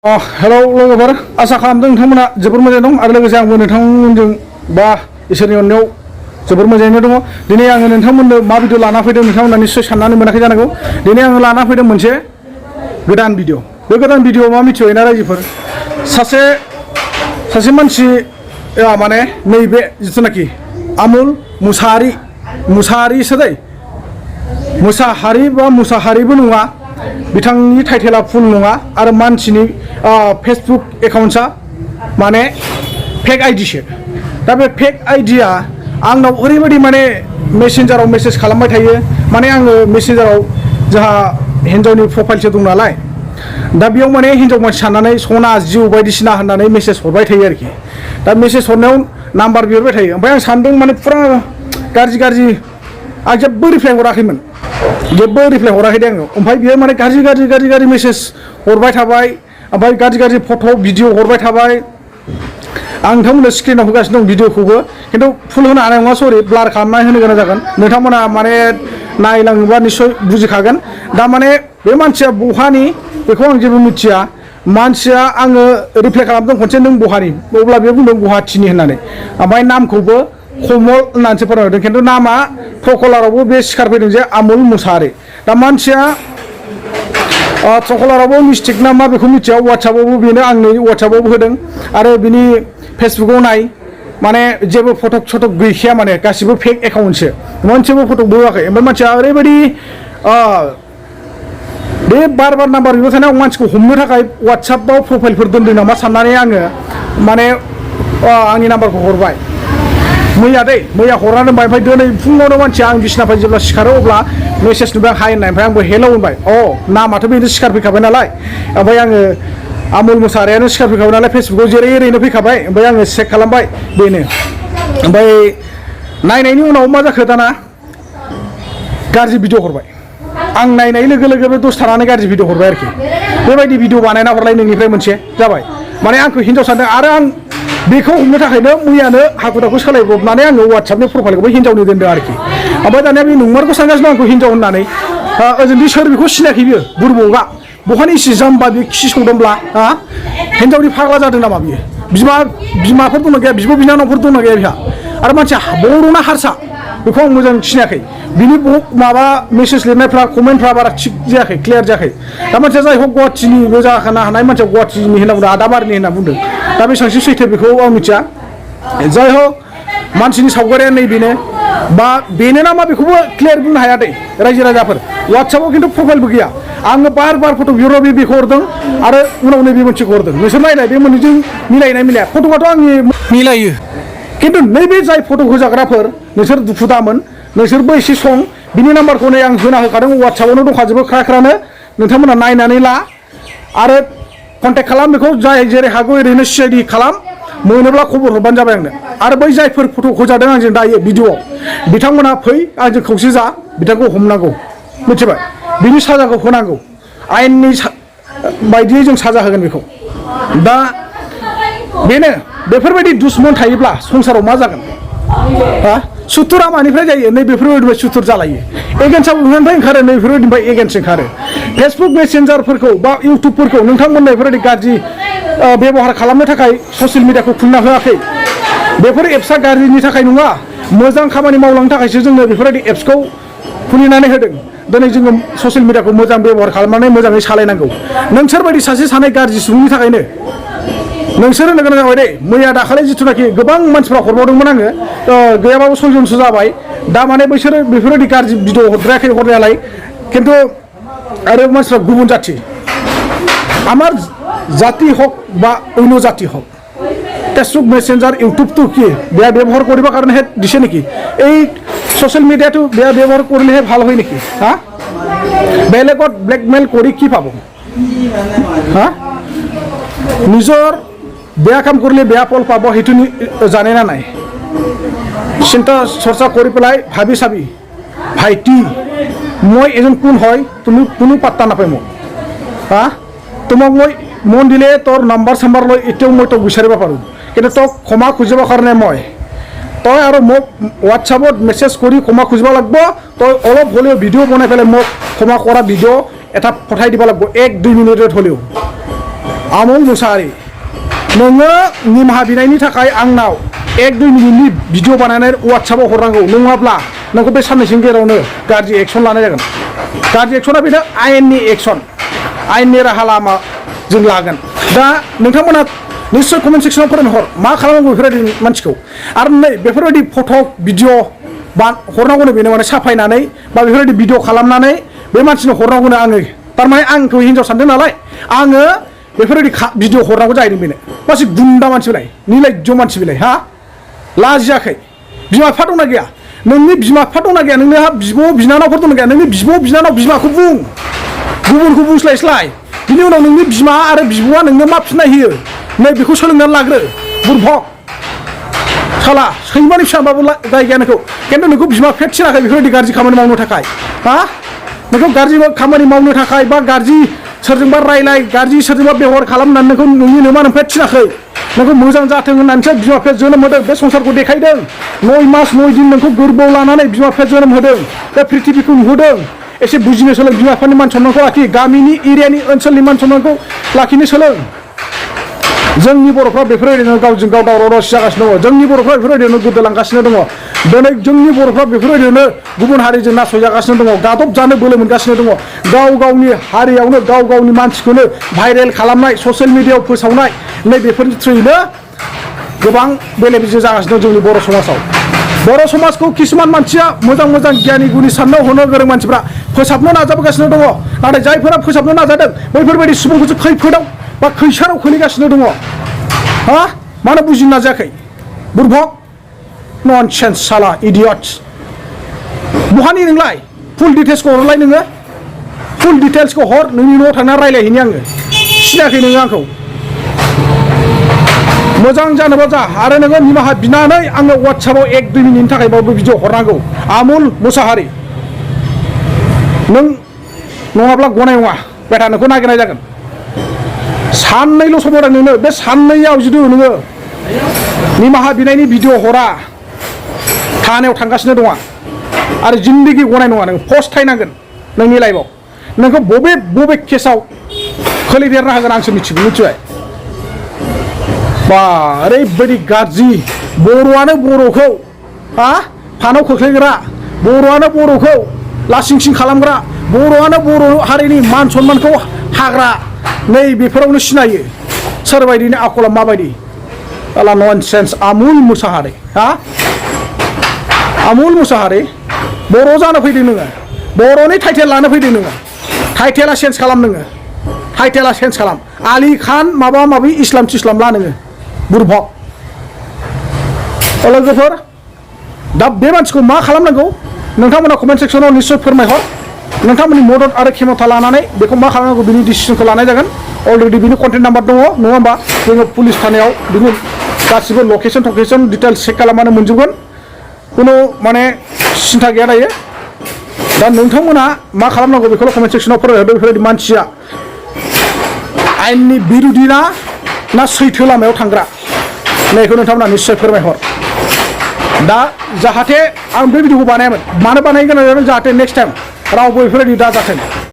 Hello लोगोफोर आसा खालामदों नोंथांमोना जोबोर मोजां दं आरो लोगोसे आंबो नोंथांमोनजों बा इसोरनि अननायाव जोबोर मोजाङैनो दङ। दिनै आङो नोंथांमोननो मा भिडिअ लाना फैदों नोंथांमोना निश्चय साननानै मोनाखै जानांगौ। दिनै आङो लाना फैदों मोनसे गोदान भिडिअ। बे गोदान भिडिअ मा मिथिबायना रायजोफोर सासे मानसि माने नैबे जिथुनाखि आमुल मुसाहारिसो दै मुसाहारि बा मुसाहारिबो नङा बिथांनि टाइटेला फुल नङा आरो मानसिनि फेसबुक एकाउन्ट्सआ माने फेक आइडिसो। दा बे फेक आइडिया आंनाव ओरैबायदि माने मेसेन्जाराव मेसेज खालामबाय थायो। माने आङो मेसेन्जाराव जोंहा हिन्जावनि प्रफाइलसो दं नालाय दा बेयाव माने हिन्जाव मानसि साननानै सना जिउ बायदिसिना होननानै मेसेज हरबाय थायो आरोखि। दा मेसेज हरनायाव नाम्बार बिहरबाय थायो। ओमफ्राय आं सानदों माने फुरा गाज्रि आं जेबो रिप्लाइ हराखैमोन जेबो रिप्लाइ हराखै दे आङो। ओमफ्राय बियो माने गाज्रि मेसेज हरबाय थाबाय ओमफ्राय गाज्रि फट' भिडिअ हरबाय थाबाय। आं नोंथांमोननो स्क्रिनाव होगासिनो दं भिडिअखौबो खिन्थु फुल होनो हानाय नङा सरि ब्लार खालामनानै होनो गोनां जागोन। नोंथांमोना माने नायलाङोबा निस्सय बुजिखागोन। दा माने बे मानसिया बहानि बेखौ आं जेबो मिथिया। मानसिया आङो रिप्लाइ खालामदों खनसे नों बहानि अब्ला बे बुंदों गुवाहाटिनि होननानै ओमफ्राय नामखौबो कमल होननानैसो फोरमायदों खिन्थु नामा ट्रकलारावबो बे सिखार फैदों जे आमुल मुसाहारि। दा मानसिया ट्रकलारावबो मिस्टेक ना मा बेखौ मिथिया। वाट्सएपआवबो बेनो आंनि वाट्सएपआवबो होदों आरो बिनि फेसबुकआव नाय माने जेबो फटक सटक गैखाया माने गासिबो फेक एकाउन्टसो मोनसेबो फटकबो होआखै। ओमफ्राय मानसिया ओरैबायदि बे बार नाम्बार बिबाय थानाय मानसिखौ हमनो थाखाय वाट्सएपआव प्रफाइलफोर दोनदों नामा साननानै आङो माने आंनि नाम्बारखौ हरबाय मैया हरना दोनबाय। ओमफ्राय दिनै फुङावनो मानसिया आं बिसिनानिफ्राय जेब्ला सिखारो अब्ला मेसेज नुबाय हाय होननाय। ओमफ्राय आंबो हेल' होनबाय नामाथ' बेनो सिखार फैखाबाय नालाय ओमफ्राय आङो आमुल मुसाहारियानो सिखार फैखाबाय नालाय फेसबुकाव जेरै ओरैनो फैखाबाय। ओमफ्राय आङो चेक खालामबाय बेनो। ओमफ्राय नायनायनि उनाव मा जाखो दाना गाज्रि भिडिअ हरबाय। आं नायनाय लोगो लोगो बे दसे थानानै गाज्रि भिडिअ हरबाय आरोखि। बेबायदि भिडिअ बानायना हरलाय नोंनिफ्राय मोनसे जाबाय माने आंखौ हिन्जाव सानदों आरो आं बेखौ हमनो थाखायनो मैयानो हाखु दाखु सोलायब्रबनानै आङो वाट्सएपनि प्रफाइलखौबो हिन्जावनि दोनदों आरोखि। ओमफ्राय दानिया बे नंमारखौ सानगासिनो आंखौ हिन्जाव होननानै ओजोंदि सोर बेखौ सिनायाखै बियो बुरबका बहानि इसे जाम्बा बे खि संदोंब्ला हिन्जावनि फाग्ला जादों नामा बियो बिमाफोर दंना गैया बिब' बिनानावफोर दंना गैया बिहा आरो मानसिया बर'ना हारसा बेखौ आं मोजां सिनायाखै। बिनि माबा मेसेज लिरनायफ्रा कमेन्टफ्रा बारा थिग जायाखै क्लियार जायाखै। दा मानसिया जाय हक गुवाहाटिनिबो जाखानो हानाय मानसिया गुवाहाटिनि होनना बुंदों आदाबारिनि होनना बुंदों। दा बेसेबांसो सैथो बेखौ आं मिथिया। जाय हक मानसिनि सावगारिया नैबेनो बा बेनो ना मा बेखौबो क्लियार बुंनो हाया दै रायजो राजाफोर। वाट्सएपआव खिन्थु प्रफाइलबो गैया। आङो बार फट' बिहराव बेखौ हरदों आरो उनाव नैबे मोनसेखौ हरदों। नोंसोर नायलाय बे मोननैजों मिलायनाय मिलाया फट'आथ' आंनि मिलायो खिन्थु नैबे जाय फट' होजाग्राफोर नोंसोर दुखु दामोन नोंसोरबो एसे सं बिनि नाम्बारखौ नै आं होना होखादों वाट्सएपआवनो दंखाजोबो ख्रानो नोंथांमोना नायनानै ला आरो कन्टेक्ट खालाम बेखौ जाय जेरै हागौ ओरैनो CID खालाम मोनोब्ला खबर हरबानो जाबाय आंनो। आरो बै जायफोर फट' होजादों आंजों दायो भिडिअ'आव बिथांमोना फै आंजों खौसे जा बिथांखौ हमनांगौ मिथिबाय बिनि साजाखौ होनांगौ आयेननि बायदियै जों साजा होगोन बेखौ। दा बेनो बेफोरबायदि दुश्मन थायोब्ला संसाराव मा जागोन सुथुरा मानिफ्राय जायो नै बेफोरबायदिनिफ्राय सुथुर जालायो। एगेन्स्टआव बबेनिफ्राय ओंखारो नै बेफोरबायदिनिफ्राय एगेन्स्ट ओंखारो। फेसबुक मेसेन्जारफोरखौ बा इउटुबफोरखौ नोंथांमोननो बेफोरबायदि गाज्रि बेब'हार खालामनो थाखाय ससियेल मिडियाखौ खुलिना होआखै। बेफोर एप्सआ गाज्रिनि थाखाय नङा मोजां खामानि मावलांनो थाखायसो जोंनो बेफोरबायदि एप्सखौ खुलिनानै होदों। दिनै जोङो ससियेल मिडियाखौ मोजां बेब'हार खालामनानै मोजाङै सालायनांगौ। नोंसोरबायदि सानै गाज्रि सुबुंनि थाखायनो नोंसोर होनो गोनां जाबाय दे। मैया दाखालि जिथुनाखि गोबां मानसिफ्रा हरबावदोंमोन आङो गैयाबाबो 6 जनसो जाबाय। दा माने बैसोरो बेफोरबायदि गाज्रि भिडिअ हरद्रायाखै हरनायालाय खिन्थु आरो मानसिफ्रा गुबुन जाथि আমার জাতি হোক বা অন্য জাতি হোক ফেসবুক মেসেঞ্জাৰ ইউটিউবটো কি বেয়া ব্যৱহাৰ কৰিব কাৰণেহে দিছে নেকি? এই ছ'চিয়েল মিডিয়াটো বেয়া ব্যৱহাৰ কৰিলেহে ভাল হয় নেকি? বেলেগত ব্লেকমেইল কৰি কি পাব? নিজৰ বেয়া কাম কৰিলে বেয়া ফল পাব সেইটো জানে না নাই? চিন্তা চৰ্চা কৰি পেলাই ভাবি চাবি ভাইটি মই এজন কোন হয় তুমি কোনো পাত্তা নাপায় মোক তোমাক মই মন দিলে তোৰ নাম্বাৰ চাম্বাৰ লৈ এতিয়াও মই তোক বিচাৰিব পাৰোঁ কিন্তু তোক ক্ষমা খুজিবৰ কাৰণে মই তই আৰু মোক হোৱাটছআপত মেছেজ কৰি ক্ষমা খুজিব লাগিব। তই অলপ হ'লেও ভিডিঅ' বনাই পেলাই মোক ক্ষমা কৰা ভিডিঅ' এটা পঠাই দিব লাগিব 1-2 মিনিটত হ'লেও आमुल मुसाहारि नोङो निमाहा बिनायनि थाखाय आंनाव 1-2 मिनिटनि भिडिअ बानायनानै वाट्सएपआव हरनांगौ नङाब्ला नोंखौ बे साननैसोनि गेजेरावनो गाज्रि एक्सन लानाय जागोन गाज्रि एक्सना बेनो आयेननि एक्सन आयेननि राहा लामा जों लागोन दा नोंथांमोना निश्चय कमेन्ट सेक्सनाव फोरमायहर मा खालामनांगौ बेफोरबायदि मानसिखौ आरो नै बेफोरबायदि फट' भिडिअ हरनांगौनो बेनो माने साफायनानै बा बेफोरबायदि भिडिअ खालामनानै बे मानसिनो हरनांगौनो आङो थारमाने आंखौ हिन्जाव सानदों नालाय आङो बेफोरबायदि भिडिअ हरनांगौ जाहैदों बेनो मासे गुन्दा मानसि बिलाय निर्लज्ज मानसि बिलाय हा लाजियाखै बिमा बिफा दंना गैया नोंनि बिमा बिफा दंना गैया नोंहा बिब' बिनानावफोर दंना गैया नोंनि बिब' बिनानाव बिमाखौ बुं गुबुनखौ बुंस्लायस्लाय बिनि उनाव नोंनि बिमा आरो बिब'आ नोंनो मा फिननाय होयो नै बेखौ सोलोंनानै लाग्रो बुरभक साला सैमानि फिसाबाबो दाय गैया नोंखौ खिन्थु नोंखौ बिमा बिफाया थिनाखै बेफोरबायदि गाज्रि खामानि मावनो थाखाय हा नोंखौ गाज्रि खामानि मावनो थाखाय बा गाज्रि सोरजोंबा रायलाय गाज्रि सोरजोंबा बेबहार खालामनानै नोंखौ नोंनि नोमा नोमफाया थिनाखै नोंखौ मोजां जाथों होननानैसो बिमा बिफाया जोनोम होदों बे संसारखौ देखायदों 9 मास 9 दिन नोंखौ गोरबोआव लानानै बिमा बिफाया जोनोम होदों बे पृथिबीखौ नुहोदों एसे बुजिनो सोलों बिमा बिफानि मान सन्मानखौ लाखि गामिनि एरियानि ओनसोलनि मान सन्मानखौ लाखिनो सोलों जोंनि बर'फ्रा बेफोरबायदिनो गावजों गाव दावराव दावसि जागासिनो दङ जोंनि बर'फ्रा बेफोरबायदिनो गोदोलांगासिनो दङ दिनै जोंनि बर'फ्रा बेफोरबायदिनो गुबुन हारिजों नासयजागासिनो दङ गादब जानो बोलो मोनगासिनो दङ गाव गावनि हारियावनो गाव गावनि मानसिखौनो भाइरेल खालामनाय ससियेल मिडियायाव फोसावनाय नै बेफोरनि थ्रुयैनो गोबां बेले बेजे जागासिनो दं जोंनि बर' समाजाव बर' समाजखौ किसुमान मानसिया मोजां मोजां गियानि गुनि साननो हनो गोरों मानसिफ्रा फोसाबनो नाजाबोगासिनो दङ नाथाय जायफोरा फोसाबनो नाजादों बैफोरबायदि सुबुंखौसो खैफोदाव बा खैसाराव खोलैगासिनो दङ हा मानो बुजिनो नाजायाखै बुरभक ननसेन्स साला इडियट्स बहानि नोंलाय फुल डिटेल्सखौ हरलाय नोङो फुल डिटेल्सखौ हर नोंनि न'आव थांना रायलायहैनि आङो सिनायाखै नोङो आंखौ मोजां जानोबा जा आरो नोङो निमाहा बिनानै आंनो वाट्सएपआव 1-2 मिनिटनि थाखायबाबो भिडिअ हरनांगौ आमुल मुसाहारि नों नङाब्ला गनाय नङा बेटा नोंखौ नागिरनाय जागोन साननैल' सम होदों नोंनो बे साननैयाव जुदि नोङो निमाहा बिनायनि भिडिअ हरा थानायाव थांगासिनो दङ आरो जिन्दगि गनाय नङा नों फस्थायनांगोन नोंनि लाइफआव नोंखौ बबे केसाव खोलैदेरनो हागोन आंसो मिथिगौ मिथिबाय बा ओरैबायदि गाज्रि बर'आनो बर'खौ हा फानाव खोख्लैग्रा बर'आनो बर'खौ लासिंसिं खालामग्रा बर'आनो बर' हारिनि मान सन्मानखौ हाग्रा नै बेफोरावनो सिनायो सोरबायदिनि आखला माबायदि आला ननसेन्स आमुल मुसाहारि हा आमुल मुसाहारि बर' जानो फैदों नोङो बर'नि टाइटेल लानो फैदों नोङो टाइटेला चेन्ज खालाम नोङो टाइटेला चेन्ज खालाम आलि खान माबा माबि इस्लाम थिस्लाम ला नोङो बुरभक लोगोफोर दा बे मानसिखौ मा खालामनांगौ नोंथांमोना कमेन्ट सेक्सनाव निश्चय फोरमायहर नोंथांमोननि मदद आरो खेमथा लानानै बेखौ मा खालामनांगौ बिनि डिसिसनखौ लानाय जागोन अलरेडि बिनि कन्टेक्ट नाम्बार दङ नङा होमबा जोङो पुलिस थानायाव बिनि गासिबो लकेसन डिटेल्स चेक खालामनानै मोनजोबगोन खुनु माने सिन्था गैया दायो दा नोंथांमोना मा खालामनांगौ बेखौल' कमेन्ट सेक्सनाव फोरमायहरदो बेफोरबायदि मानसिया आयेननि बिरुदि ना सैथो लामायाव थांग्रा नैखौ नोंथांमोना निश्चय फोरमायहर दा जाहाथे आं बे भिडिअखौ बानायामोन मानो बानायनो गोनां जादों जाहाथे नेक्स्ट टाइम रावबो बेफोरबायदि दा जाथों